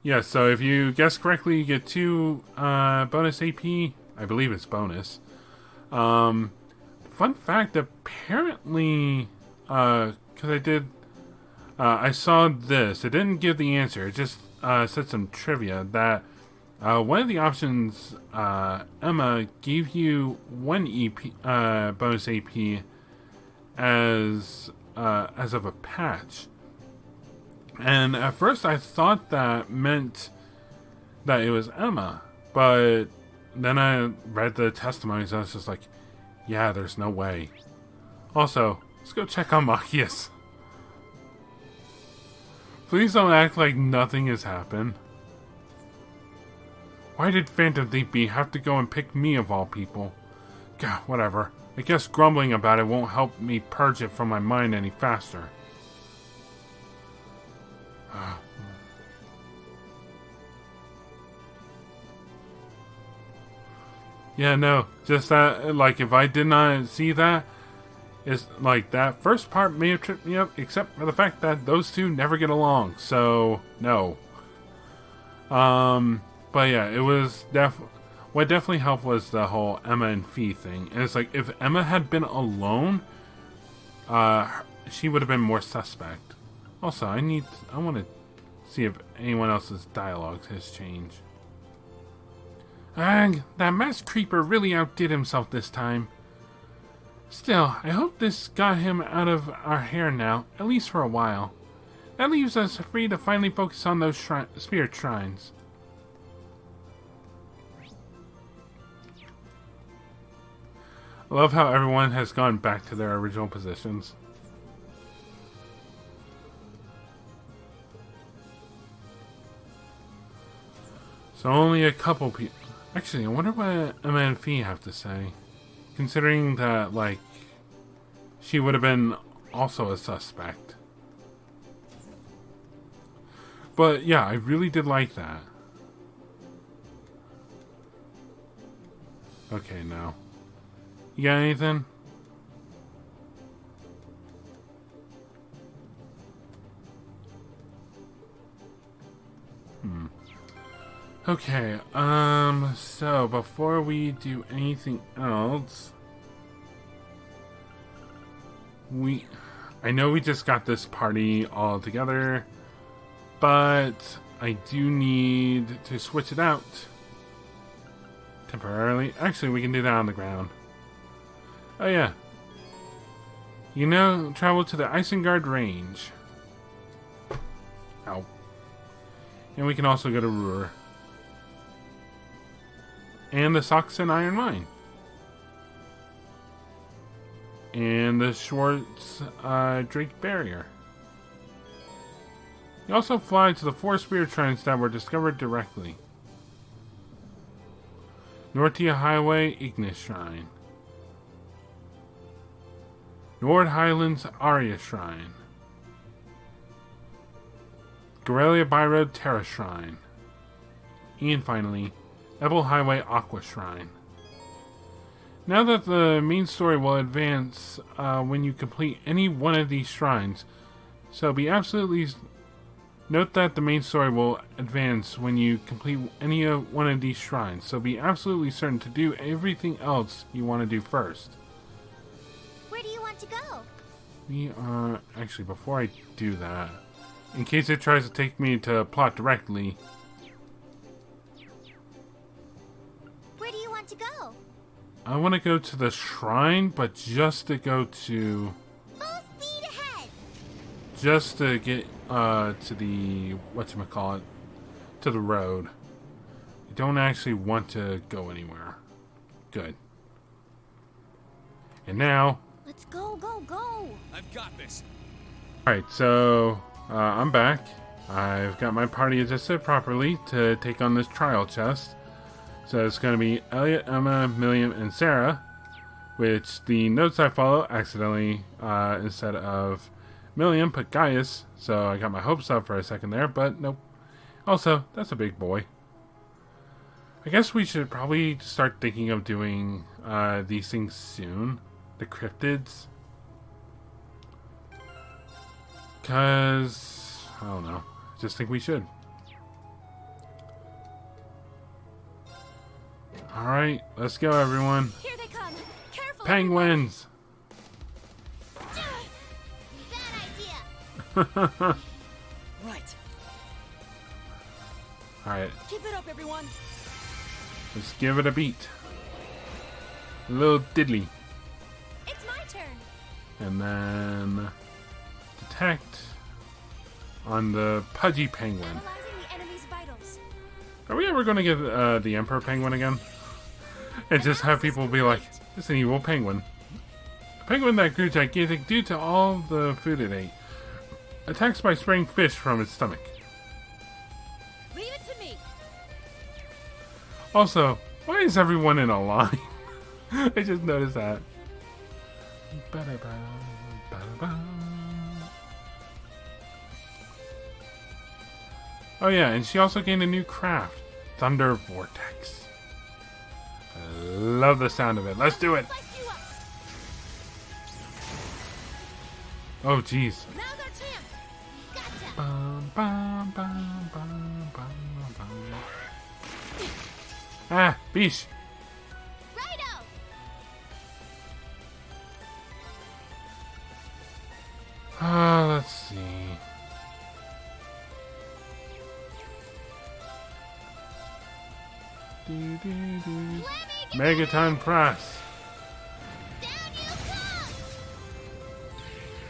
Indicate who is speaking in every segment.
Speaker 1: Yeah, so if you guess correctly, you get 2 bonus AP. I believe it's bonus. Um, Fun fact, apparently, because I saw this. It didn't give the answer. It just said some trivia that one of the options, Emma gave you 1 EP, bonus AP as of a patch. And at first I thought that meant that it was Emma, but then I read the testimonies and I was just like, yeah, there's no way. Also, let's go check on Machias. Please don't act like nothing has happened. Why did Phantom Thief have to go and pick me of all people? God, whatever. I guess grumbling about it won't help me purge it from my mind any faster. Yeah, no. Just that, like, if I did not see that, it's like that first part may have tripped me up, except for the fact that those two never get along. So, no. But yeah, it was what definitely helped was the whole Emma and Fee thing. And it's like, if Emma had been alone, she would have been more suspect. Also, I want to see if anyone else's dialogue has changed. Ugh, that masked creeper really outdid himself this time. Still, I hope this got him out of our hair now, at least for a while. That leaves us free to finally focus on those spirit shrines. I love how everyone has gone back to their original positions. So only a couple people. Actually, I wonder what Emma and Fee have to say. Considering that, like, she would have been also a suspect. But yeah, I really did like that. Okay, now. You got anything? Okay, so before we do anything else, I know we just got this party all together, but I do need to switch it out temporarily. Actually, we can do that on the ground. Oh yeah. You know, travel to the Isengard Range. Ow. And we can also go to Roer. And the Saxon Iron Mine. And the Schwartz Drake Barrier. You also fly to the 4 spirit shrines that were discovered directly. Nortia Highway Ignis Shrine. Nord Highlands Arya Shrine. Gorelia Byroad Terra Shrine. And finally, Ebel Highway Aqua Shrine. Now that the main story will advance when you complete any one of these shrines, so be absolutely... Note that the main story will advance when you complete any one of these shrines, so be absolutely certain to do everything else you want to do first.
Speaker 2: Where do you want to go?
Speaker 1: We are... Actually, before I do that, in case it tries to take me to plot directly...
Speaker 2: Where do you want to go?
Speaker 1: I want to go to the shrine, but just to go to...
Speaker 2: Full speed ahead!
Speaker 1: Just to get to the... whatchamacallit? To the road. I don't actually want to go anywhere. Good. And now...
Speaker 2: Let's go, go, go!
Speaker 3: I've got this.
Speaker 1: Alright, so... I'm back. I've got my party adjusted properly to take on this trial chest. So it's going to be Elliot, Emma, Milliam, and Sarah. Which the notes I follow accidentally, instead of Milliam, put Gaius. So I got my hopes up for a second there, but nope. Also, that's a big boy. I guess we should probably start thinking of doing these things soon. The cryptids. Because, I don't know. Just think we should. Alright, let's go, everyone.
Speaker 2: Here they come. Careful.
Speaker 1: Penguins!
Speaker 2: Bad idea.
Speaker 3: Right.
Speaker 1: Alright,
Speaker 3: Keep it up, everyone.
Speaker 1: let's give it a beat. A little diddly.
Speaker 2: It's my turn.
Speaker 1: And then detect on the pudgy penguin.
Speaker 2: Analyzing the enemy's vitals.
Speaker 1: Are we ever going to get the Emperor Penguin again? And just have people be like, it's an evil penguin. A penguin that grew gigantic due to all the food it ate. Attacks by spraying fish from its stomach.
Speaker 3: Leave it to me.
Speaker 1: Also, why is everyone in a line? I just noticed that. Oh yeah, and she also gained a new craft. Thunder Vortex. I love the sound of it. Let's do it!
Speaker 2: Slice you up.
Speaker 1: Oh jeez.
Speaker 2: Now's our chance. Gotcha.
Speaker 1: Bum, bum, bum, bum, bum, bum. Ah, bish.
Speaker 2: Righto.
Speaker 1: Let's see. Megaton press.
Speaker 2: Down you come.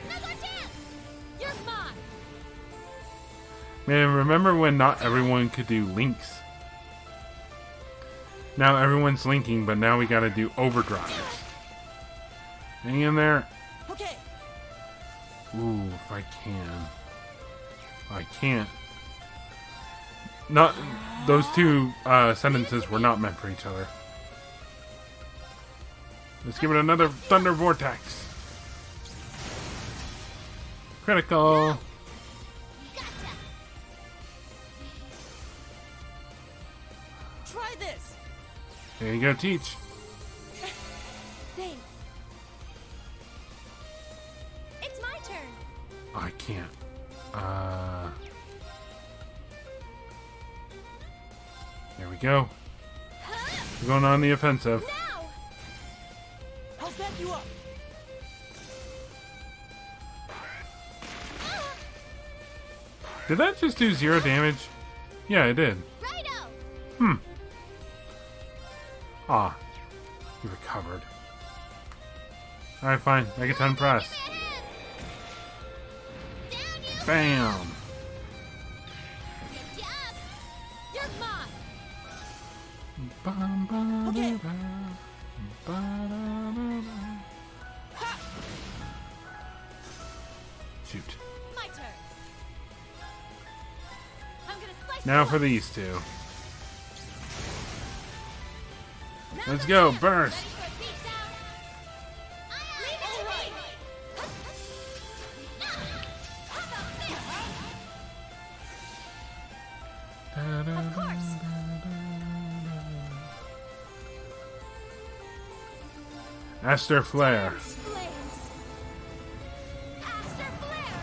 Speaker 2: Now's our chance. You're mine.
Speaker 1: Man, remember when not everyone could do links? Now everyone's linking, but now we gotta do overdrives. Hang in there.
Speaker 3: Okay.
Speaker 1: Ooh, if I can. I can't. Not those two sentences were not meant for each other. Let's give it another Thunder Vortex. Critical.
Speaker 2: Gotcha.
Speaker 3: Try this.
Speaker 1: There you go, teach.
Speaker 3: Thanks.
Speaker 2: It's my turn.
Speaker 1: I can't. There we go. We're going on the offensive.
Speaker 2: Now.
Speaker 3: I'll back you up.
Speaker 1: Did that just do 0 damage? Yeah, it did.
Speaker 2: Righto.
Speaker 1: Ah, you recovered. Alright, fine. Megaton press.
Speaker 2: Down you.
Speaker 1: Bam!
Speaker 2: Good job. You're mine.
Speaker 1: Bum, bum,
Speaker 3: Okay.
Speaker 1: ba, ba, da, da, da. Shoot.
Speaker 2: My turn. I'm gonna slice
Speaker 1: Now
Speaker 2: you
Speaker 1: for
Speaker 2: up.
Speaker 1: these two.
Speaker 2: Now's
Speaker 1: Let's
Speaker 2: our
Speaker 1: go,
Speaker 2: chance.
Speaker 1: burst!
Speaker 2: Ready for a beatdown? Leave it to me. How about this?
Speaker 1: Da, da,
Speaker 2: Of course.
Speaker 1: da, da, da. Aster Flare.
Speaker 2: Flames. Aster flare.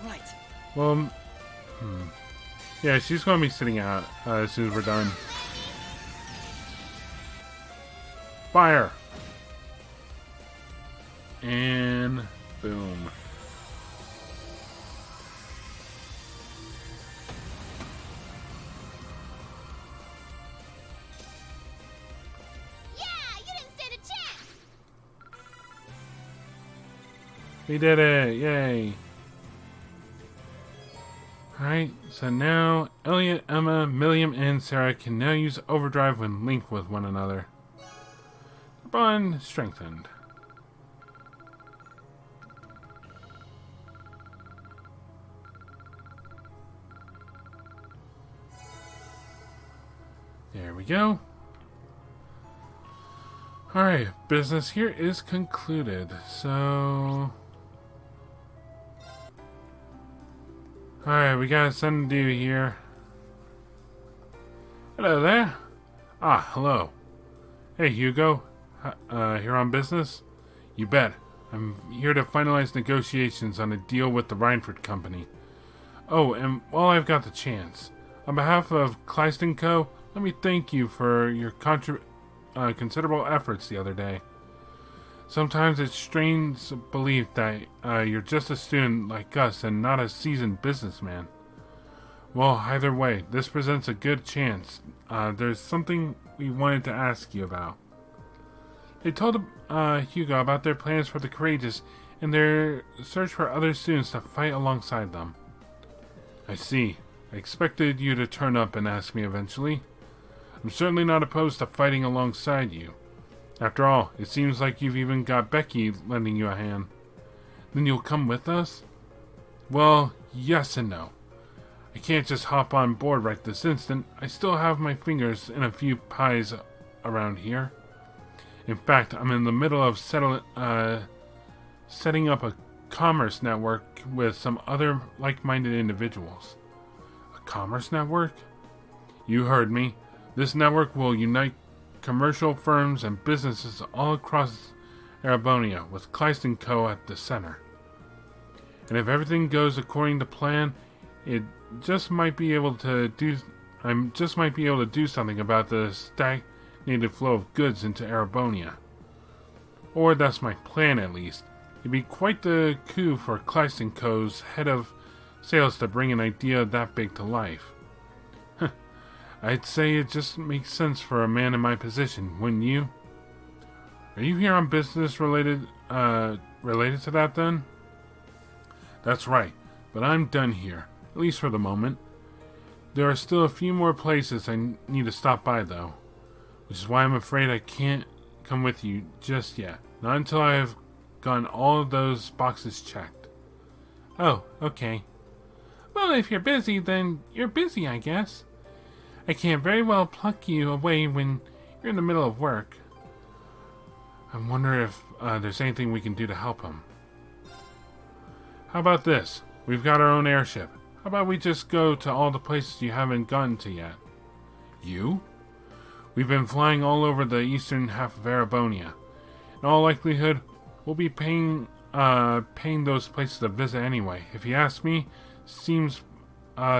Speaker 3: Right.
Speaker 1: Well, yeah, she's going to be sitting out as soon as we're done. Fire! And boom.
Speaker 2: Yeah, you didn't stand a chance.
Speaker 1: We did it! Yay! Alright, so now Elliot, Emma, Milliam, and Sarah can now use overdrive when linked with one another. Bond strengthened. There we go. Alright, business here is concluded. So... Alright, we got something to do here. Hello there. Ah, hello. Hey, Hugo. Here on business? You bet. I'm here to finalize negotiations on a deal with the Reinford Company. Oh, and while I've got the chance, on behalf of Kleist & Co., let me thank you for your considerable efforts the other day. Sometimes it strains belief that you're just a student like us and not a seasoned businessman. Well, either way, this presents a good chance. There's something we wanted to ask you about. They told Hugo about their plans for the Courageous and their search for other students to fight alongside them. I see. I expected you to turn up and ask me eventually. I'm certainly not opposed to fighting alongside you. After all, it seems like you've even got Becky lending you a hand. Then you'll come with us? Well, yes and no. I can't just hop on board right this instant. I still have my fingers in a few pies around here. In fact, I'm in the middle of setting up a commerce network with some other like-minded individuals. A commerce network? You heard me. This network will unite commercial firms and businesses all across Erebonia, with Kleist & Co. at the center. And if everything goes according to plan, I just might be able to do something about the stagnated flow of goods into Erebonia. Or that's my plan, at least. It'd be quite the coup for Kleist & Co.'s head of sales to bring an idea that big to life. I'd say it just makes sense for a man in my position, wouldn't you? Are you here on business related to that then? That's right, but I'm done here, at least for the moment. There are still a few more places I need to stop by though, which is why I'm afraid I can't come with you just yet. Not until I have gotten all of those boxes checked. Oh, okay. Well, if you're busy, then you're busy, I guess. I can't very well pluck you away when you're in the middle of work. I wonder if there's anything we can do to help him. How about this? We've got our own airship. How about we just go to all the places you haven't gotten to yet? You? We've been flying all over the eastern half of Erebonia. In all likelihood, we'll be paying those places a visit anyway. If you ask me, seems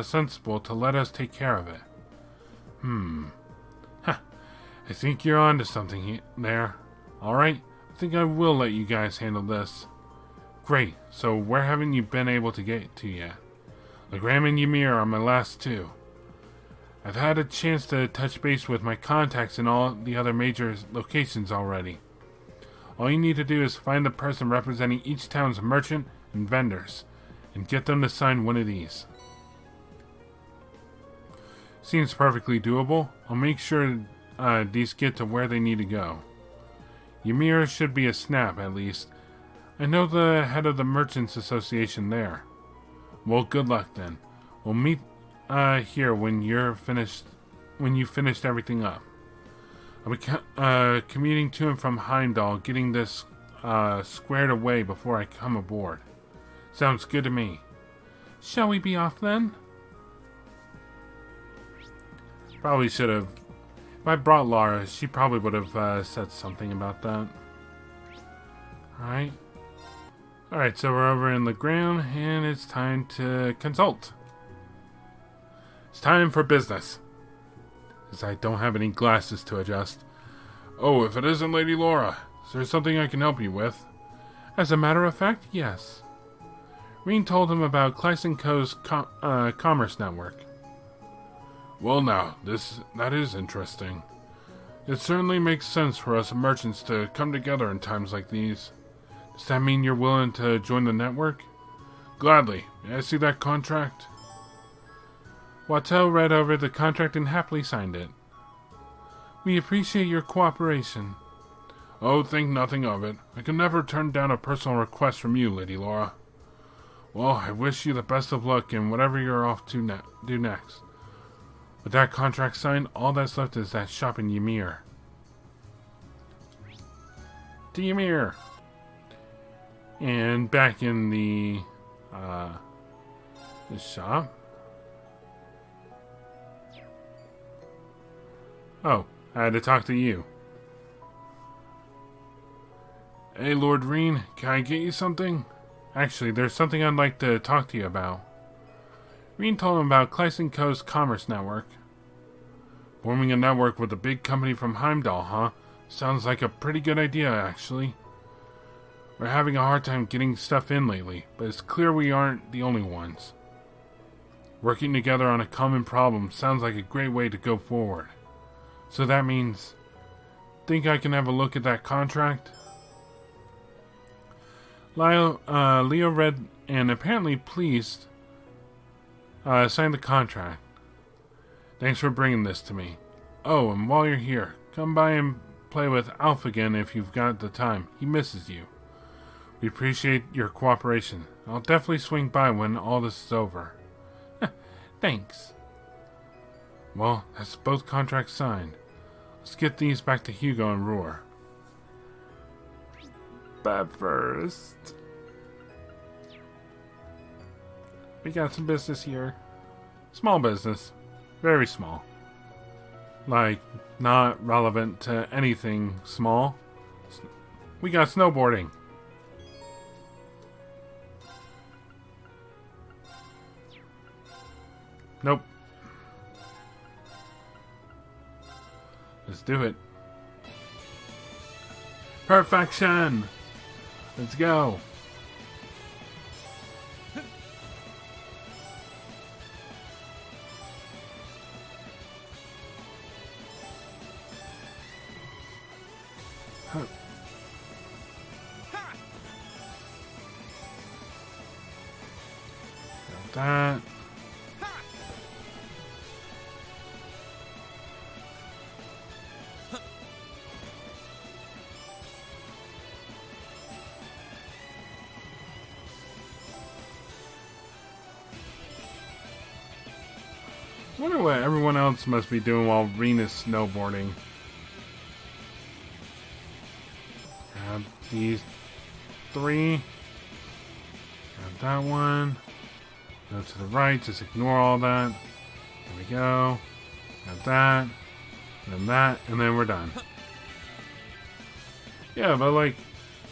Speaker 1: sensible to let us take care of it. I think you're onto something there. Alright, I think I will let you guys handle this. Great, so where haven't you been able to get to yet? Legram and Ymir are my last two. I've had a chance to touch base with my contacts in all the other major locations already. All you need to do is find the person representing each town's merchant and vendors, and get them to sign one of these. Seems perfectly doable. I'll make sure these get to where they need to go. Ymir should be a snap, at least. I know the head of the Merchants Association there. Well, good luck then. We'll meet here when you've finished everything up. I'll be commuting to and from Heimdall, getting this squared away before I come aboard. Sounds good to me. Shall we be off then? Probably should have. If I brought Lara, she probably would have said something about that. Alright. Alright, so we're over in Legram, and it's time to consult. It's time for business. As I don't have any glasses to adjust. Oh, if it isn't Lady Laura, is there something I can help you with? As a matter of fact, yes. Reen told him about Kleist & Co.'s commerce network. Well now, that is interesting. It certainly makes sense for us merchants to come together in times like these. Does that mean you're willing to join the network? Gladly. May I see that contract? Watteau read over the contract and happily signed it. We appreciate your cooperation. Oh, think nothing of it. I can never turn down a personal request from you, Lady Laura. Well, I wish you the best of luck in whatever you're off to do next. With that contract signed, all that's left is that shop in Ymir. To Ymir! And back in the shop. Oh, I had to talk to you. Hey, Lord Reen, can I get you something? Actually, there's something I'd like to talk to you about. Reen told him about Kleist & Co.'s commerce network. Forming a network with a big company from Heimdall, huh? Sounds like a pretty good idea, actually. We're having a hard time getting stuff in lately, but it's clear we aren't the only ones. Working together on a common problem sounds like a great way to go forward. So that means... think I can have a look at that contract? Leo read and apparently pleased signed the contract. Thanks for bringing this to me. Oh, and while you're here, come by and play with Alf again if you've got the time. He misses you. We appreciate your cooperation. I'll definitely swing by when all this is over. Thanks. Well, that's both contracts signed. Let's get these back to Hugo and Roer. But first... we got some business here. Small business. Very small. Like, not relevant to anything small. We got snowboarding. Nope. Let's do it. Perfection! Let's go. Got that. I wonder what everyone else must be doing while Reen is snowboarding. Grab these 3. Grab that one. Go to the right, just ignore all that. There we go. Grab that. And that, and then we're done. Yeah, but like,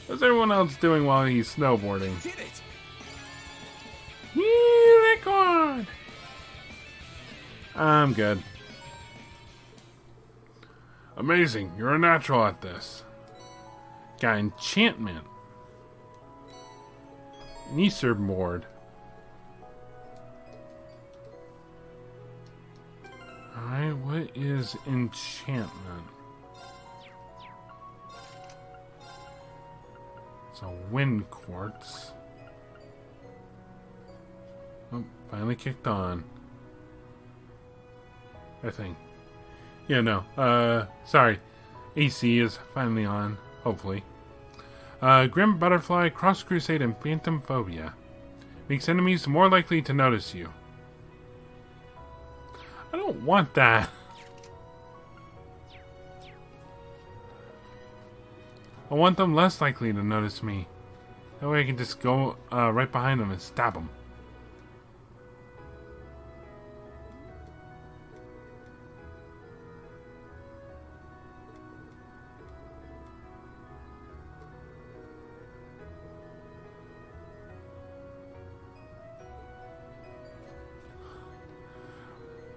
Speaker 1: what's everyone else doing while he's snowboarding?
Speaker 3: Did it!
Speaker 1: Unicorn! I'm good. Amazing, you're a natural at this. Got enchantment. An Easter board. Alright, what is enchantment? It's a wind quartz. Oh, finally kicked on. I think. Yeah, no. Sorry. AC is finally on. Hopefully. Grim Butterfly, Cross Crusade, and Phantom Phobia. Makes enemies more likely to notice you. I don't want that. I want them less likely to notice me. That way I can just go right behind them and stab them.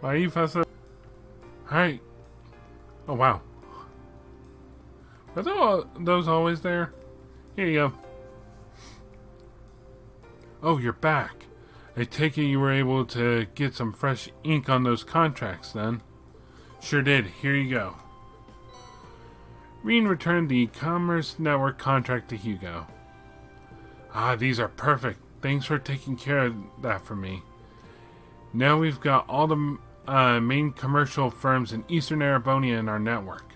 Speaker 1: Why are you fussing? Alright. Oh, wow. Are those always there? Here you go. Oh, you're back. I take it you were able to get some fresh ink on those contracts, then. Sure did. Here you go. Reen returned the Commerce Network contract to Hugo. Ah, these are perfect. Thanks for taking care of that for me. Now we've got all the main commercial firms in Eastern Arabonia in our network.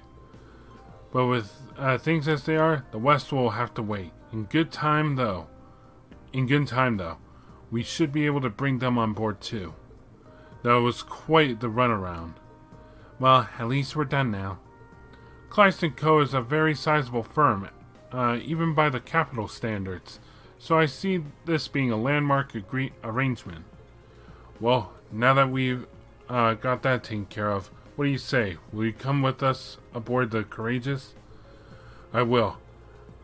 Speaker 1: But with things as they are, the West will have to wait. In good time, though, we should be able to bring them on board too. Though it was quite the runaround. Well, at least we're done now. Kleist & Co. is a very sizable firm, even by the capital standards, so I see this being a landmark arrangement. Well, now that we've got that taken care of, what do you say? Will you come with us aboard the Courageous? I will.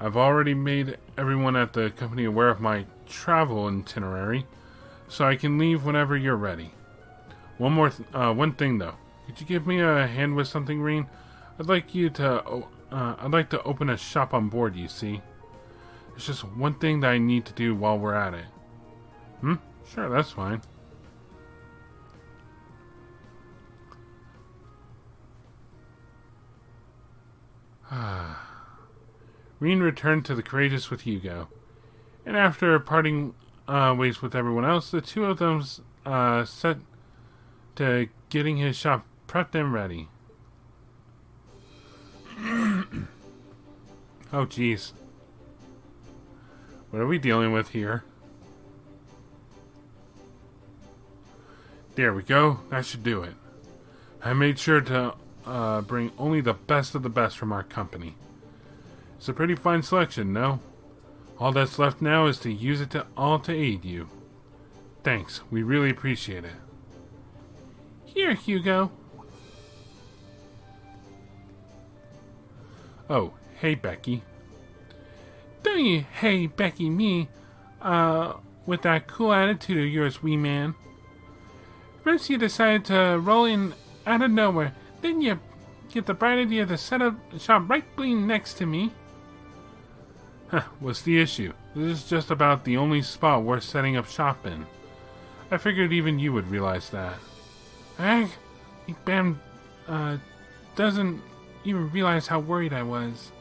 Speaker 1: I've already made everyone at the company aware of my travel itinerary, so I can leave whenever you're ready. One thing though. Could you give me a hand with something, Reen? I'd like to open a shop on board, you see. There's just one thing that I need to do while we're at it. Sure, that's fine. Reen returned to the Courageous with Hugo, and after parting ways with everyone else, the two of them set to getting his shop prepped and ready. Oh, jeez. What are we dealing with here? There we go. That should do it. I made sure to bring only the best of the best from our company. It's a pretty fine selection, no? All that's left now is to use it all to aid you. Thanks. We really appreciate it.
Speaker 2: Here, Hugo.
Speaker 1: Oh, hey, Becky.
Speaker 2: Don't you hey Becky me, with that cool attitude of yours, wee man. First you decided to roll in out of nowhere, then you get the bright idea to set up shop right bling next to me.
Speaker 1: What's the issue? This is just about the only spot worth setting up shop in. I figured even you would realize that.
Speaker 2: Bam doesn't even realize how worried I was.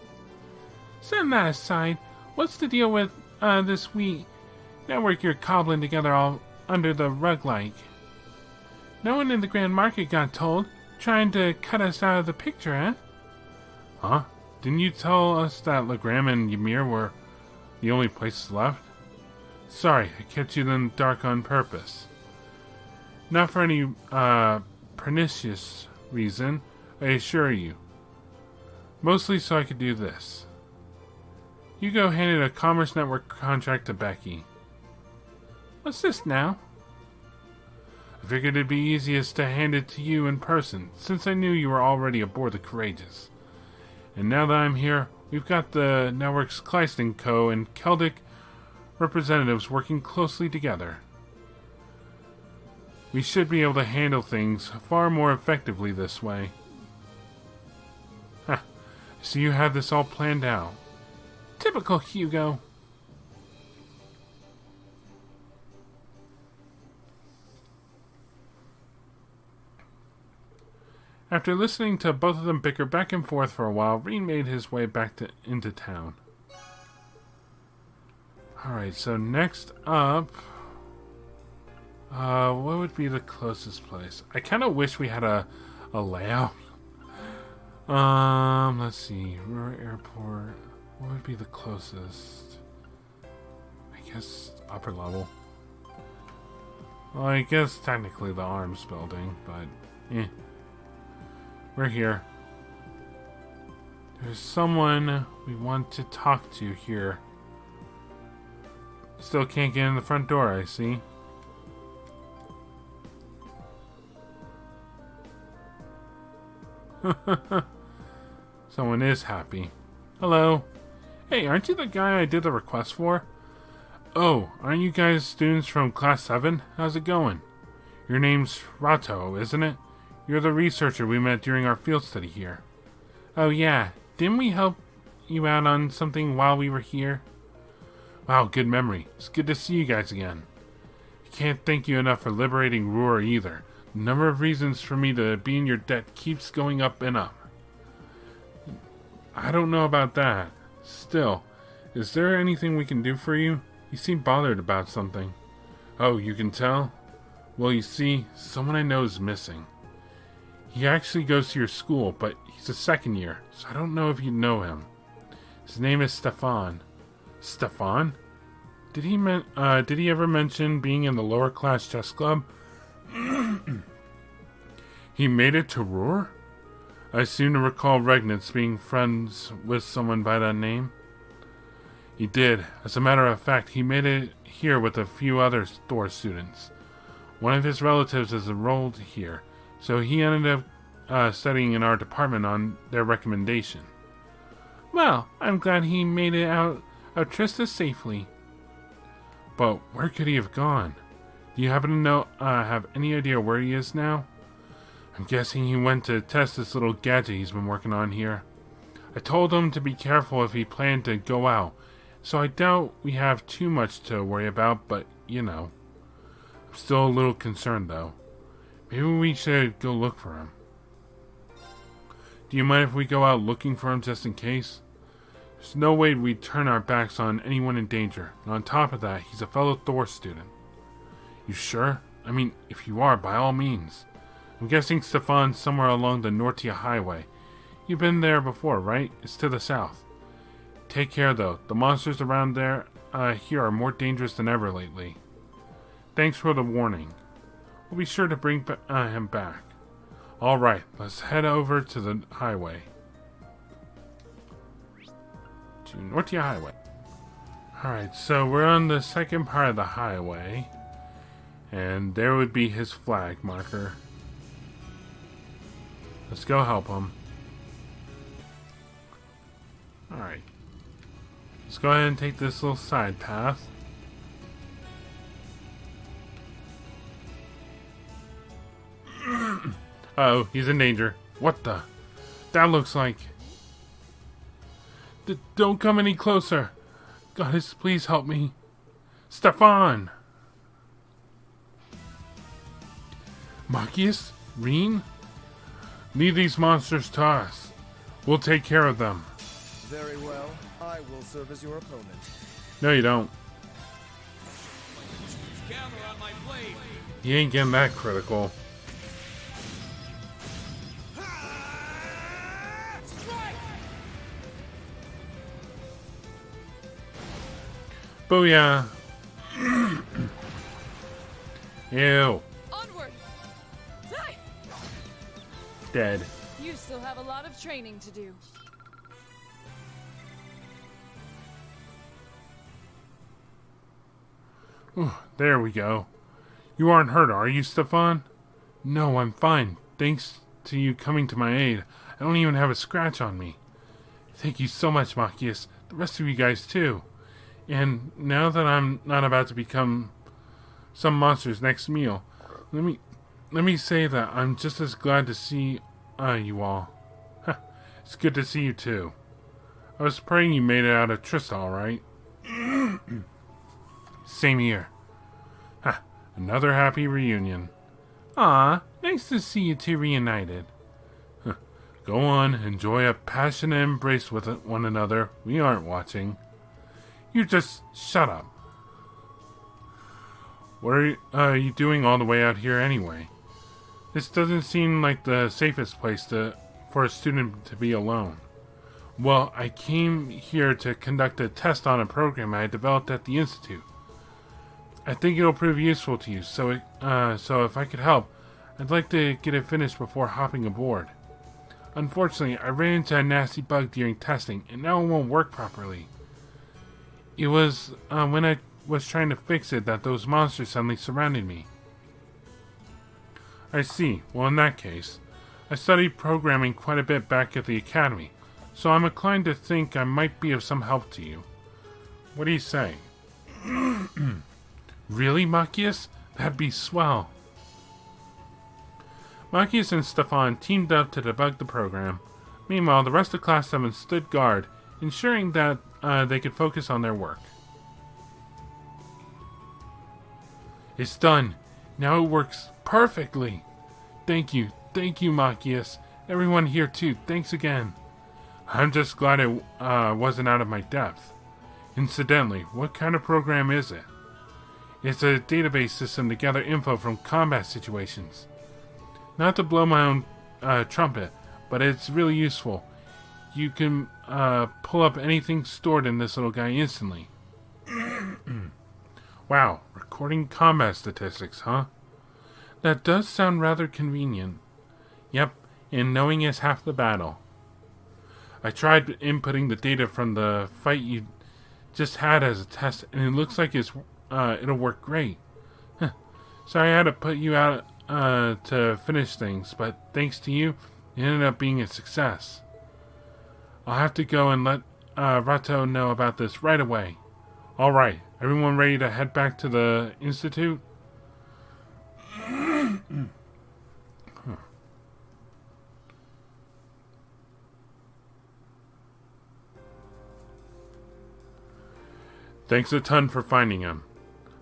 Speaker 2: Setting that aside, what's the deal with this wee network you're cobbling together all under the rug like? No one in the Grand Market got told, trying to cut us out of the picture, eh?
Speaker 1: Huh? Didn't you tell us that Legram and Ymir were the only places left? Sorry, I kept you in the dark on purpose. Not for any pernicious reason, I assure you. Mostly so I could do this. Hugo handed a Commerce Network contract to Becky.
Speaker 2: What's this now?
Speaker 1: I figured it'd be easiest to hand it to you in person, since I knew you were already aboard the Courageous. And now that I'm here, we've got the network's Kleist & Co. and Celtic representatives working closely together. We should be able to handle things far more effectively this way. So you have this all planned out.
Speaker 2: Typical Hugo.
Speaker 1: After listening to both of them bicker back and forth for a while, Reen made his way back into town. Alright, so next up... what would be the closest place? I kind of wish we had a layout. Let's see. Roer Airport. What would be the closest? I guess upper level. Well, I guess technically the Arms building, but eh. We're here. There's someone we want to talk to here. Still can't get in the front door, I see. Someone is happy. Hello. Hey, aren't you the guy I did the request for? Oh, aren't you guys students from Class 7? How's it going? Your name's Rato, isn't it? You're the researcher we met during our field study here.
Speaker 2: Oh yeah, didn't we help you out on something while we were here?
Speaker 1: Wow, good memory. It's good to see you guys again. I can't thank you enough for liberating Roer either. The number of reasons for me to be in your debt keeps going up and up. I don't know about that. Still, is there anything we can do for you? You seem bothered about something. Oh, you can tell? Well, you see, someone I know is missing. He actually goes to your school, but he's a second year, so I don't know if you know him. His name is Stefan. Stefan? Did he ever mention being in the lower class chess club? He made it to Roer? I seem to recall Regnitz being friends with someone by that name. He did. As a matter of fact, he made it here with a few other Thors students. One of his relatives is enrolled here, so he ended up studying in our department on their recommendation.
Speaker 2: Well, I'm glad he made it out of Trista safely.
Speaker 1: But where could he have gone? Do you happen to know, have any idea where he is now? I'm guessing he went to test this little gadget he's been working on here. I told him to be careful if he planned to go out, so I doubt we have too much to worry about, but, you know. I'm still a little concerned, though. Maybe we should go look for him. Do you mind if we go out looking for him just in case? There's no way we'd turn our backs on anyone in danger, and on top of that, he's a fellow Thors student. You sure? I mean, if you are, by all means. I'm guessing Stefan's somewhere along the Nortia Highway. You've been there before, right? It's to the south. Take care, though. The monsters around there, here are more dangerous than ever lately. Thanks for the warning. We'll be sure to bring him back. Alright, let's head over to the highway. To Nortia Highway. Alright, so we're on the second part of the highway. And there would be his flag marker. Let's go help him. Alright. Let's go ahead and take this little side path. Uh-oh, he's in danger. What the? That looks like... Don't come any closer. Goddess, please help me. Stefan! Machias? Reen? Leave these monsters to us. We'll take care of them.
Speaker 4: Very well. I will serve as your opponent.
Speaker 1: No, you don't. You ain't getting that critical. Booyah! Ew.
Speaker 5: Onward!
Speaker 1: Dead.
Speaker 5: You still have a lot of training to do.
Speaker 1: There we go. You aren't hurt, are you, Stefan? No, I'm fine. Thanks to you coming to my aid. I don't even have a scratch on me. Thank you so much, Machias. The rest of you guys, too. And now that I'm not about to become some monster's next meal, let me say that I'm just as glad to see you all. It's good to see you, too. I was praying you made it out of Trista, all right? Same here. Another happy reunion.
Speaker 2: Ah, nice to see you two reunited.
Speaker 1: Go on, enjoy a passionate embrace with one another. We aren't watching. You just shut up. What are you doing all the way out here anyway? This doesn't seem like the safest place for a student to be alone. Well, I came here to conduct a test on a program I developed at the Institute. I think it'll prove useful to you, so if I could help, I'd like to get it finished before hopping aboard. Unfortunately, I ran into a nasty bug during testing, and now it won't work properly. It was when I was trying to fix it that those monsters suddenly surrounded me. I see. Well, in that case, I studied programming quite a bit back at the academy, so I'm inclined to think I might be of some help to you. What do you say? Really, Machias? That'd be swell. Machias and Stefan teamed up to debug the program. Meanwhile, the rest of Class 7 stood guard, ensuring that they could focus on their work. It's done. Now it works perfectly. Thank you, Machias. Everyone here too, thanks again. I'm just glad it wasn't out of my depth. Incidentally, what kind of program is it? It's a database system to gather info from combat situations. Not to blow my own trumpet, but it's really useful. You can pull up anything stored in this little guy instantly. Wow, recording combat statistics, huh? That does sound rather convenient. Yep, and knowing is half the battle. I tried inputting the data from the fight you just had as a test, and it looks like it'll work great. Sorry I had to put you out to finish things, but thanks to you, it ended up being a success. I'll have to go and let Rato know about this right away. Alright, everyone ready to head back to the Institute? Thanks a ton for finding him.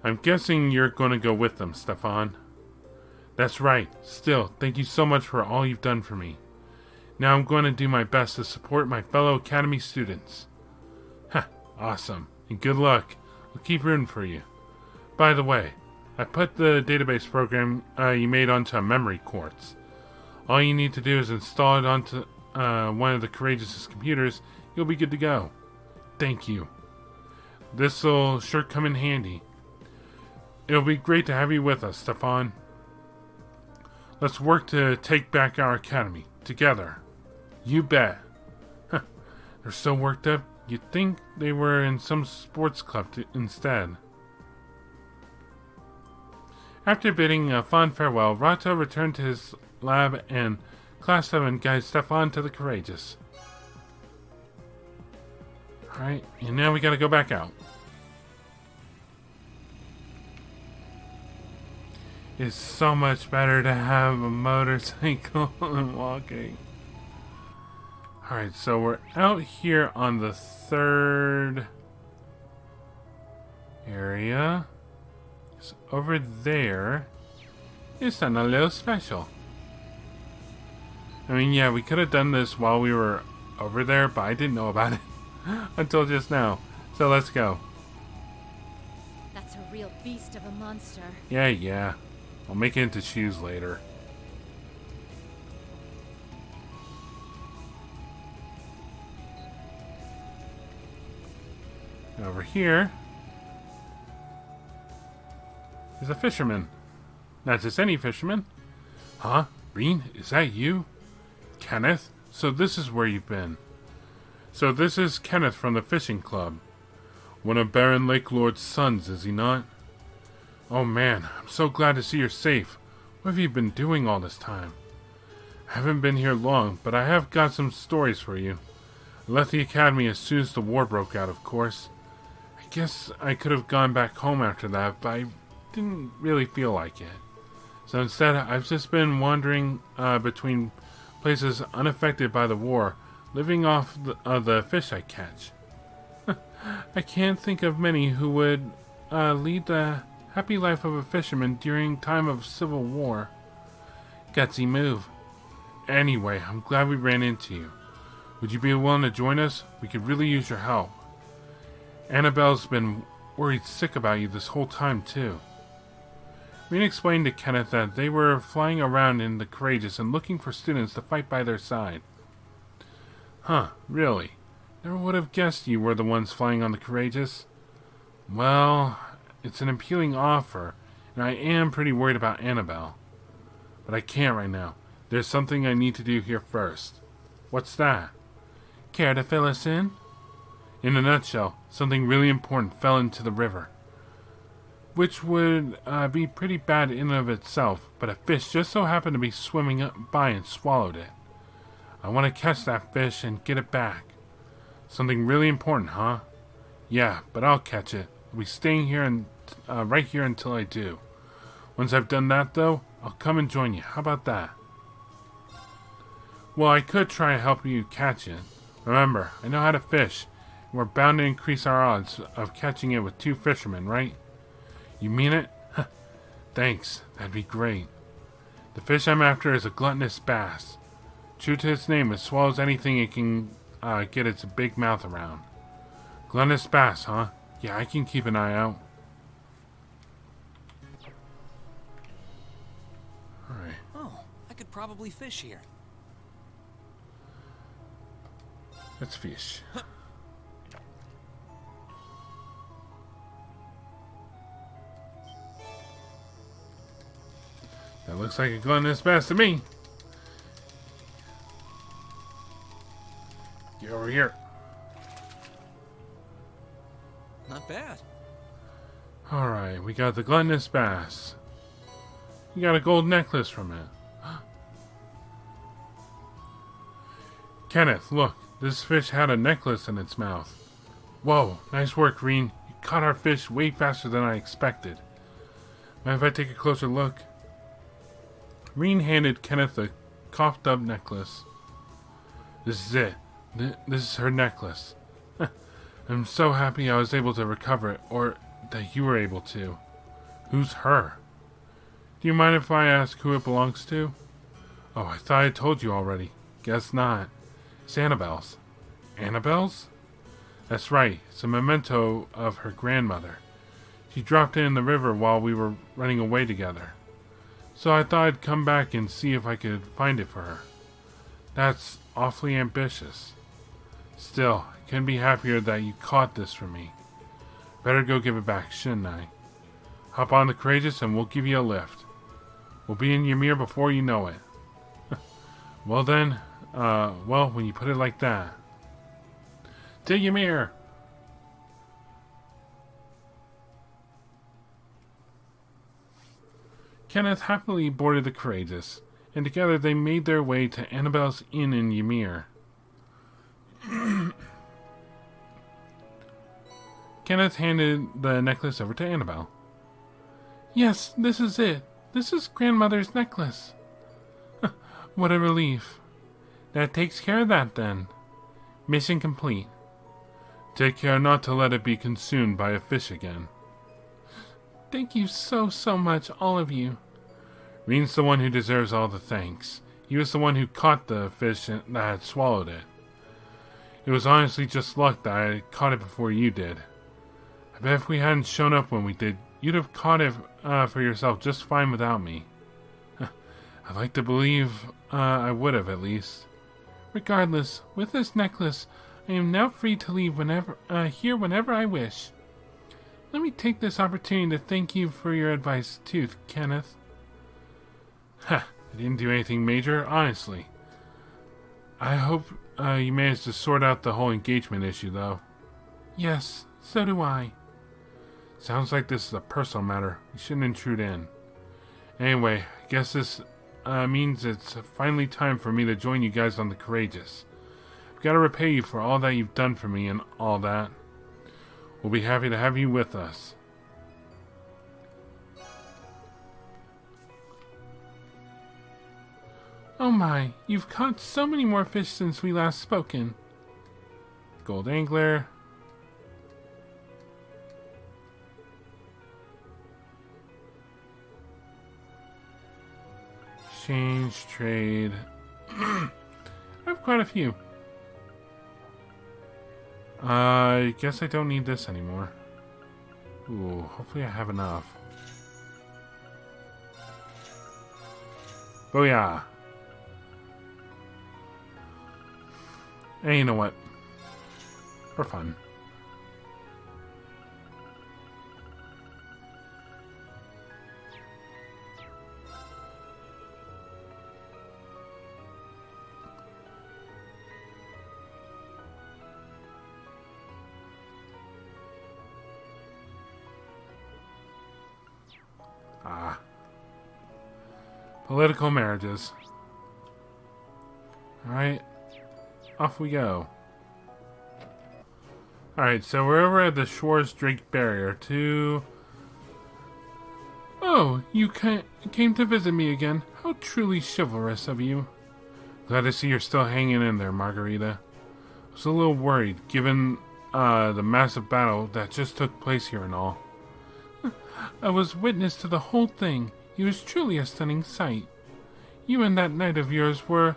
Speaker 1: I'm guessing you're going to go with them, Stefan. That's right. Still, thank you so much for all you've done for me. Now I'm going to do my best to support my fellow Academy students. Ha, awesome. And good luck. I'll keep rooting for you. By the way, I put the database program you made onto a memory quartz. All you need to do is install it onto one of the Courageous' computers. You'll be good to go. Thank you. This'll sure come in handy. It'll be great to have you with us, Stefan. Let's work to take back our academy, together. You bet. Huh. They're so worked up, you'd think they were in some sports club instead. After bidding a fond farewell, Rato returned to his lab and Class 7 guides Stefan to the Courageous. Alright, and now we gotta go back out. It's so much better to have a motorcycle than walking. Alright, so we're out here on the third area. So over there is something a little special. I mean, yeah, we could have done this while we were over there, but I didn't know about it until just now. So let's go.
Speaker 3: That's a real beast of a monster.
Speaker 1: Yeah. I'll make it into shoes later. And over here is a fisherman. Not just any fisherman. Huh? Reen, is that you? Kenneth? So this is where you've been. So this is Kenneth from the fishing club. One of Baron Lake Lord's sons, is he not? Oh man, I'm so glad to see you're safe. What have you been doing all this time? I haven't been here long, but I have got some stories for you. I left the academy as soon as the war broke out, of course. I guess I could have gone back home after that, but I didn't really feel like it. So instead, I've just been wandering between places unaffected by the war, living off the fish I catch. I can't think of many who would lead the happy life of a fisherman during time of civil war. Gutsy move. Anyway, I'm glad we ran into you. Would you be willing to join us? We could really use your help. Annabelle's been worried sick about you this whole time, too. Reen explained to Kenneth that they were flying around in the Courageous and looking for students to fight by their side. Huh, really? Never would have guessed you were the ones flying on the Courageous. Well, it's an appealing offer, and I am pretty worried about Annabelle. But I can't right now. There's something I need to do here first. What's that? Care to fill us in? In a nutshell, something really important fell into the river. Which would be pretty bad in and of itself, but a fish just so happened to be swimming up by and swallowed it. I want to catch that fish and get it back. Something really important, huh? Yeah, but I'll catch it. I'll be staying here and right here until I do. Once I've done that, though, I'll come and join you. How about that? Well, I could try to help you catch it. Remember, I know how to fish, and we're bound to increase our odds of catching it with 2 fishermen, right? You mean it? Thanks, that'd be great. The fish I'm after is a gluttonous bass. True to its name, it swallows anything it can get its big mouth around. Gluttonous bass, huh? Yeah, I can keep an eye out. Alright.
Speaker 6: Oh, I could probably fish here.
Speaker 1: Let's fish. That looks like a gluttonous bass to me. Get over here.
Speaker 6: Not bad.
Speaker 1: Alright, we got the gluttonous bass. We got a gold necklace from it. Kenneth, look. This fish had a necklace in its mouth. Whoa, nice work, Reen. You caught our fish way faster than I expected. Mind if I take a closer look? Reen handed Kenneth a coughed up necklace. This is it. This is her necklace. I'm so happy I was able to recover it, or that you were able to. Who's her? Do you mind if I ask who it belongs to? Oh, I thought I told you already. Guess not. It's Annabelle's. Annabelle's? That's right. It's a memento of her grandmother. She dropped it in the river while we were running away together. So I thought I'd come back and see if I could find it for her. That's awfully ambitious. Still, I couldn't be happier that you caught this for me. Better go give it back, shouldn't I? Hop on the Courageous and we'll give you a lift. We'll be in Ymir before you know it. Well then, when you put it like that. To Ymir! Kenneth happily boarded the Courageous, and together they made their way to Annabelle's inn in Ymir. Kenneth handed the necklace over to Annabelle.
Speaker 2: Yes, this is it. This is grandmother's necklace. What a relief.
Speaker 1: That takes care of that then. Mission complete. Take care not to let it be consumed by a fish again.
Speaker 2: Thank you so much, all of you.
Speaker 1: Reen's the one who deserves all the thanks. He was the one who caught the fish that had swallowed it. It was honestly just luck that I caught it before you did. I bet if we hadn't shown up when we did, you'd have caught it for yourself just fine without me. I'd like to believe I would have, at least.
Speaker 2: Regardless, with this necklace, I am now free to leave whenever I wish. Let me take this opportunity to thank you for your advice, too, Kenneth.
Speaker 1: I didn't do anything major, honestly. I hope you managed to sort out the whole engagement issue, though.
Speaker 2: Yes, so do I.
Speaker 1: Sounds like this is a personal matter. We shouldn't intrude in. Anyway, I guess this means it's finally time for me to join you guys on the Courageous. I've got to repay you for all that you've done for me and all that. We'll be happy to have you with us.
Speaker 2: Oh my, you've caught so many more fish since we last spoken.
Speaker 1: Gold angler. Exchange, trade.
Speaker 2: I have quite a few.
Speaker 1: I guess I don't need this anymore. Ooh, hopefully I have enough. Booyah! And you know what? For fun. Political marriages. Alright. Off we go. Alright, so we're over at the Schwarz Drake Barrier to...
Speaker 2: Oh, you came to visit me again. How truly chivalrous of you.
Speaker 1: Glad to see you're still hanging in there, Margarita. I was a little worried, given the massive battle that just took place here and all.
Speaker 2: I was witness to the whole thing. It was truly a stunning sight. You and that knight of yours were,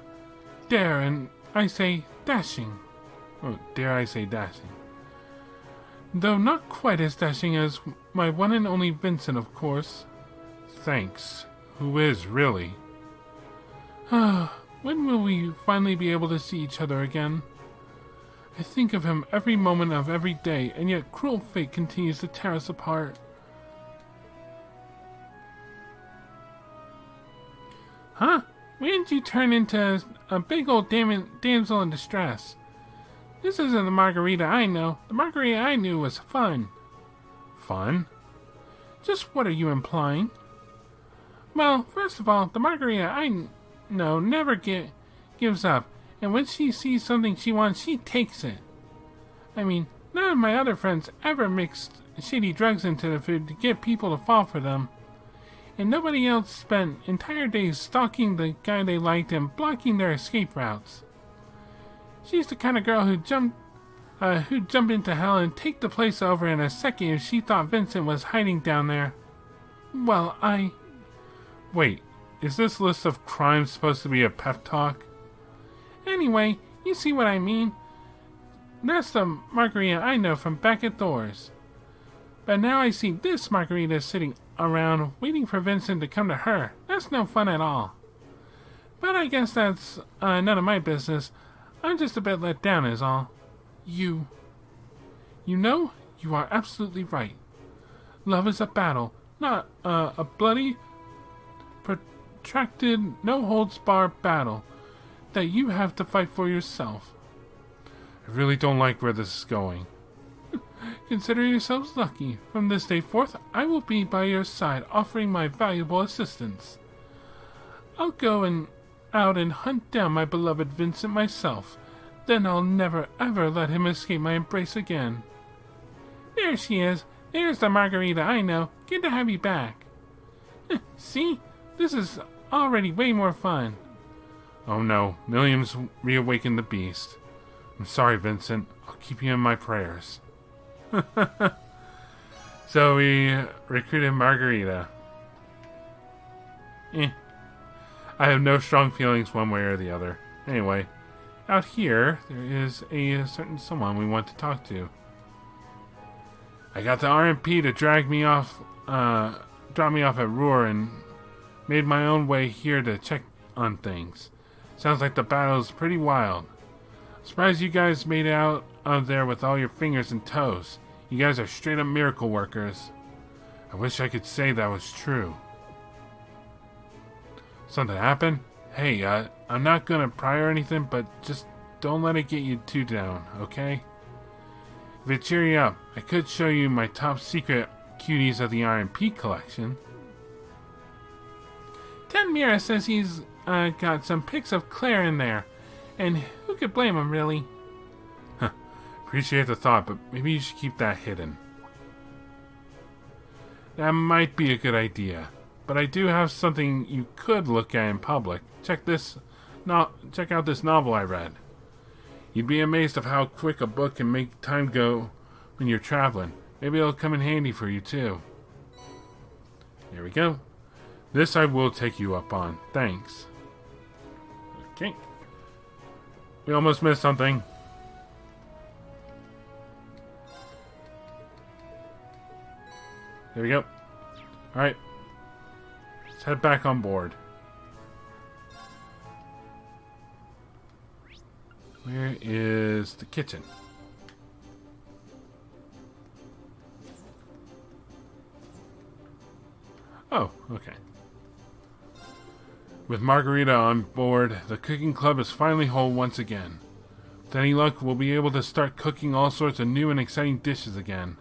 Speaker 2: dare I say, dashing.
Speaker 1: Oh, dare I say dashing.
Speaker 2: Though not quite as dashing as my one and only Vincent, of course.
Speaker 1: Thanks. Who is, really?
Speaker 2: When will we finally be able to see each other again? I think of him every moment of every day, and yet cruel fate continues to tear us apart. Huh? When did you turn into a big old damsel in distress? This isn't the Margarita I know. The Margarita I knew was fun.
Speaker 1: Fun?
Speaker 2: Just what are you implying? Well, first of all, the Margarita I know never gives up, And when she sees something she wants, she takes it. I mean, none of my other friends ever mixed shitty drugs into the food to get people to fall for them. And nobody else spent entire days stalking the guy they liked and blocking their escape routes. She's the kind of girl who'd jump into hell and take the place over in a second if she thought Vincent was hiding down there. Well,
Speaker 1: Wait, is this list of crimes supposed to be a pep talk?
Speaker 2: Anyway, you see what I mean. That's the Margarita I know from back at Thors. But now I see this Margarita sitting around waiting for Vincent to come to her. That's no fun at all. But I guess that's none of my business. I'm just a bit let down is all. You know, you are absolutely right. Love is a battle, not a bloody, protracted, no-holds-barred battle that you have to fight for yourself.
Speaker 1: I really don't like where this is going.
Speaker 2: Consider yourselves lucky. From this day forth, I will be by your side, offering my valuable assistance. I'll go out and hunt down my beloved Vincent myself. Then I'll never ever let him escape my embrace again. There she is. There's the Margarita I know. Good to have you back. See? This is already way more fun.
Speaker 1: Oh no, Milliam's reawakened the beast. I'm sorry, Vincent. I'll keep you in my prayers. So we recruited Margarita. I have no strong feelings one way or the other. Anyway, out here, there is a certain someone we want to talk to. I got the RMP to drop me off at Roer and made my own way here to check on things. Sounds like the battle's pretty wild. Surprised you guys made it out of there with all your fingers and toes. You guys are straight up miracle workers. I wish I could say that was true. Something happened? Hey, I'm not gonna pry or anything, but just don't let it get you too down, okay? If it cheer you up, I could show you my top secret cuties of the RMP collection.
Speaker 2: Mira says he's got some pics of Claire in there, and who could blame him, really?
Speaker 1: Appreciate the thought, but maybe you should keep that hidden. That might be a good idea, but I do have something you could look at in public. Check out this novel I read. You'd be amazed of how quick a book can make time go when you're traveling. Maybe it'll come in handy for you too. There we go. This I will take you up on. Thanks. Okay. We almost missed something. There we go. Alright. Let's head back on board. Where is the kitchen? Oh, okay. With Margarita on board, the cooking club is finally whole once again. With any luck, we'll be able to start cooking all sorts of new and exciting dishes again.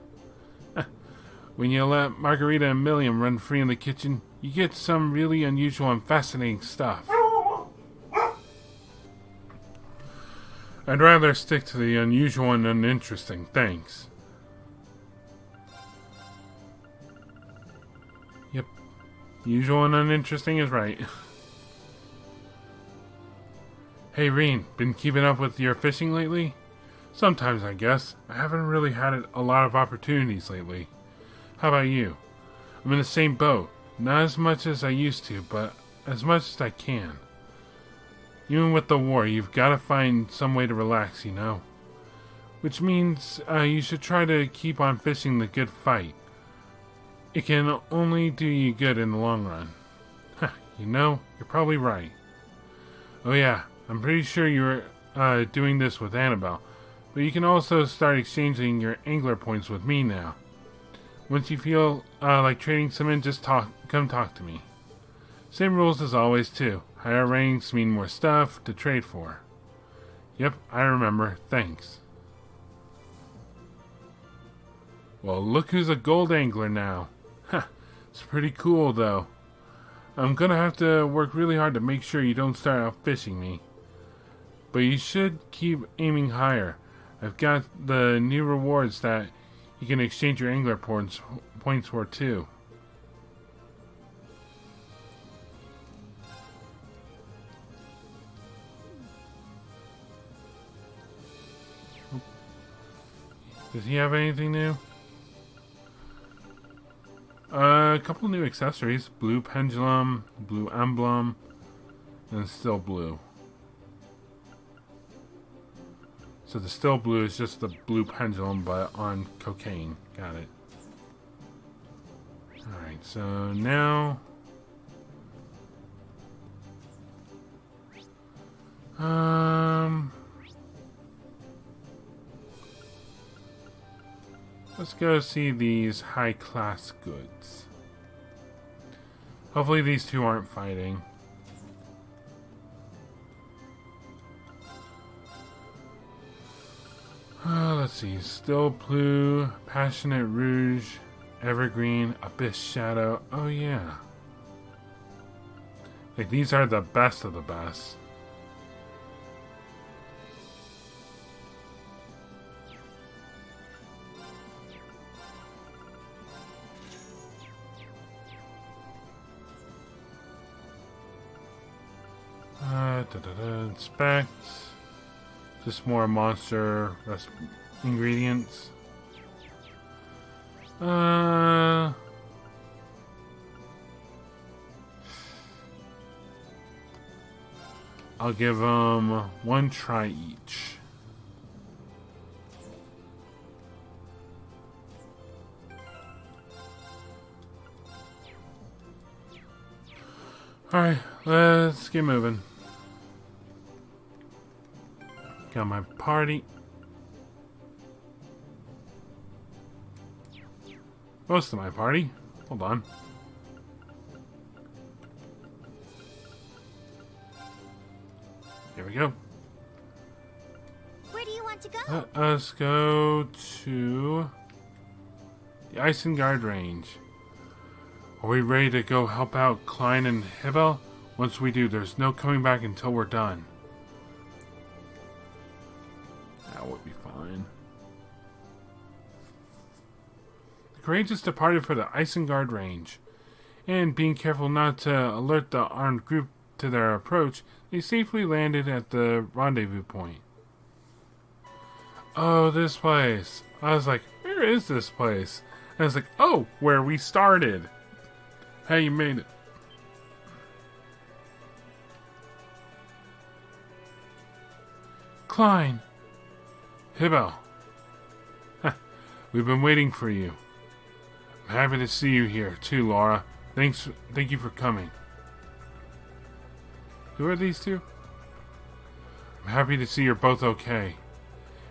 Speaker 1: When you let Margarita and Milliam run free in the kitchen, you get some really unusual and fascinating stuff. I'd rather stick to the unusual and uninteresting, thanks. Yep, usual and uninteresting is right. Hey Reen, been keeping up with your fishing lately? Sometimes, I guess. I haven't really had a lot of opportunities lately. How about you? I'm in the same boat. Not as much as I used to, but as much as I can. Even with the war, you've got to find some way to relax, you know. Which means you should try to keep on fishing the good fight. It can only do you good in the long run. You know, you're probably right. Oh yeah, I'm pretty sure you're doing this with Annabelle. But you can also start exchanging your angler points with me now. Once you feel like trading some in, just come talk to me. Same rules as always, too. Higher ranks mean more stuff to trade for. Yep, I remember. Thanks. Well, look who's a gold angler now. It's pretty cool, though. I'm gonna have to work really hard to make sure you don't start out fishing me. but you should keep aiming higher. I've got the new rewards that you can exchange your angler points for too. Does he have anything new? A couple new accessories. Blue pendulum, blue emblem, and still blue. So the still blue is just the blue pendulum, but on cocaine. Got it. Alright, so now... Let's go see these high-class goods. Hopefully these two aren't fighting. Let's see. Still Blue, Passionate Rouge, Evergreen, Abyss Shadow. Oh yeah. Like these are the best of the best. Inspect. Just more monster ingredients. I'll give them one try each. Alright, let's get moving. Got my party. Most of my party. Hold on. Here we go.
Speaker 3: Where do you want to go?
Speaker 1: Let us go to the Isengard range. Are we ready to go help out Klein and Hibel? Once we do, there's no coming back until we're done. That would be fine. The Courageous departed for the Isengard range, and being careful not to alert the armed group to their approach, they safely landed at the rendezvous point. Oh, this place. I was like, where is this place? And I was like, oh, where we started. Hey, you made it. Klein. Hibel. We've been waiting for you. I'm happy to see you here, too, Laura. Thank you for coming. Who are these two? I'm happy to see you're both okay.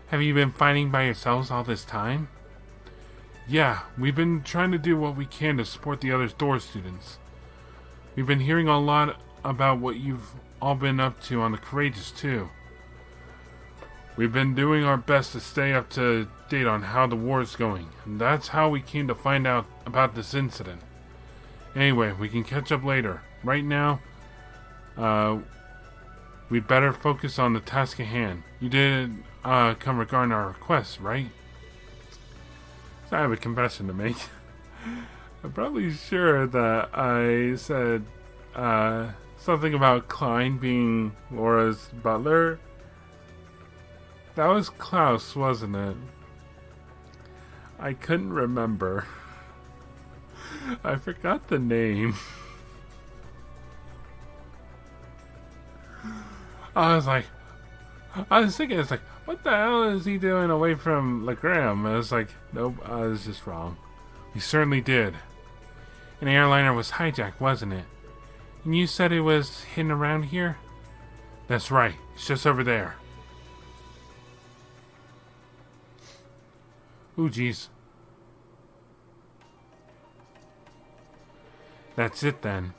Speaker 1: Have you been fighting by yourselves all this time? Yeah, we've been trying to do what we can to support the other Thors students. We've been hearing a lot about what you've all been up to on the Courageous, too. We've been doing our best to stay up to date on how the war is going, and that's how we came to find out about this incident. Anyway, we can catch up later. Right now, we'd better focus on the task at hand. You did come regarding our request, right? So I have a confession to make. I'm probably sure that I said something about Klein being Laura's butler. That was Klaus, wasn't it? I couldn't remember. I forgot the name. I was thinking, it's like, what the hell is he doing away from Legram? I was like, nope, I was just wrong. We certainly did. An airliner was hijacked, wasn't it? And you said it was hidden around here? That's right, it's just over there. Ooh, jeez. That's it then.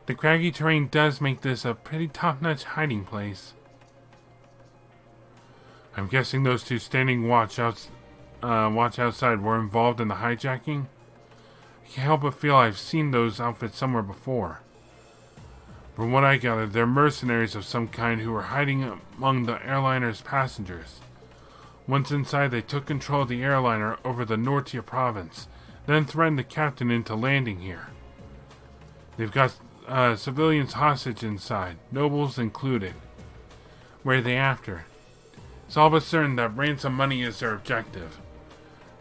Speaker 1: The craggy terrain does make this a pretty top-notch hiding place. I'm guessing those two standing watch outside were involved in the hijacking. I can't help but feel I've seen those outfits somewhere before. From what I gathered, they're mercenaries of some kind who were hiding among the airliner's passengers. Once inside, they took control of the airliner over the Nortia province, then threatened the captain into landing here. They've got civilians hostage inside, nobles included. Where are they after? It's all but certain that ransom money is their objective.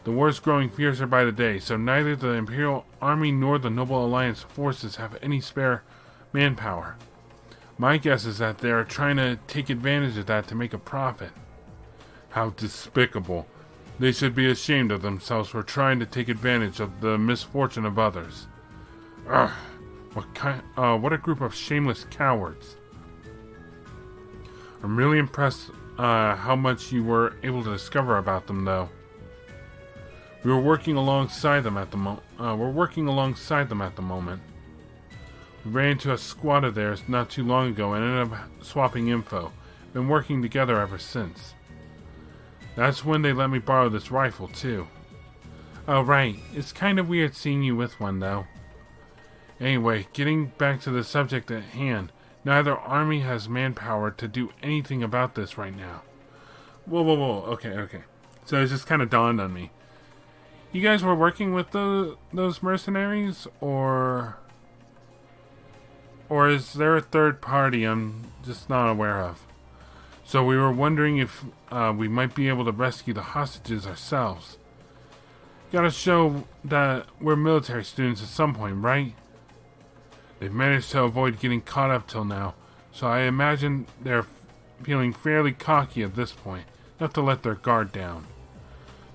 Speaker 1: The war's growing fiercer by the day, so neither the Imperial Army nor the Noble Alliance forces have any spare manpower. My guess is that they are trying to take advantage of that to make a profit. How despicable. They should be ashamed of themselves for trying to take advantage of the misfortune of others. Ugh, what a group of shameless cowards. I'm really impressed how much you were able to discover about them, though. We're working alongside them at the moment. We ran into a squad of theirs not too long ago and ended up swapping info. Been working together ever since. That's when they let me borrow this rifle, too. Oh, right. It's kind of weird seeing you with one, though. Anyway, getting back to the subject at hand, neither army has manpower to do anything about this right now. Whoa. Okay. So it just kind of dawned on me. You guys were working with those mercenaries, or is there a third party I'm just not aware of? So we were wondering if we might be able to rescue the hostages ourselves. Gotta show that we're military students at some point, right? They've managed to avoid getting caught up till now, so I imagine they're feeling fairly cocky at this point, not to let their guard down.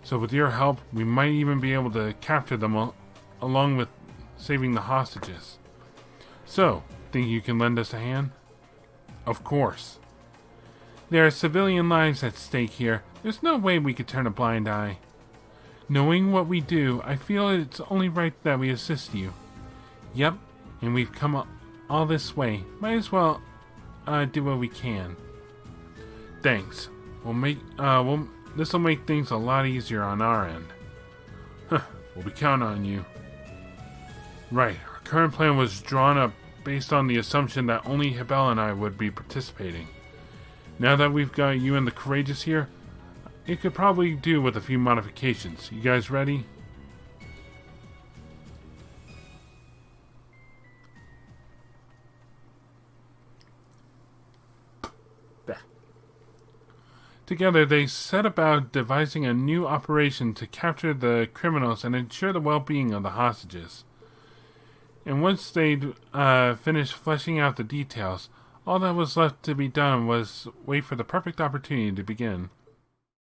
Speaker 1: So with your help, we might even be able to capture them along with saving the hostages. So, think you can lend us a hand? Of course. There are civilian lives at stake here. There's no way we could turn a blind eye. Knowing what we do, I feel it's only right that we assist you. Yep, and we've come all this way. Might as well do what we can. Thanks. This will make things a lot easier on our end. We'll be counting on you. Right, our current plan was drawn up based on the assumption that only Hebel and I would be participating. Now that we've got you and the Courageous here, it could probably do with a few modifications. You guys ready? Together, they set about devising a new operation to capture the criminals and ensure the well-being of the hostages. And once they'd finished fleshing out the details, all that was left to be done was wait for the perfect opportunity to begin.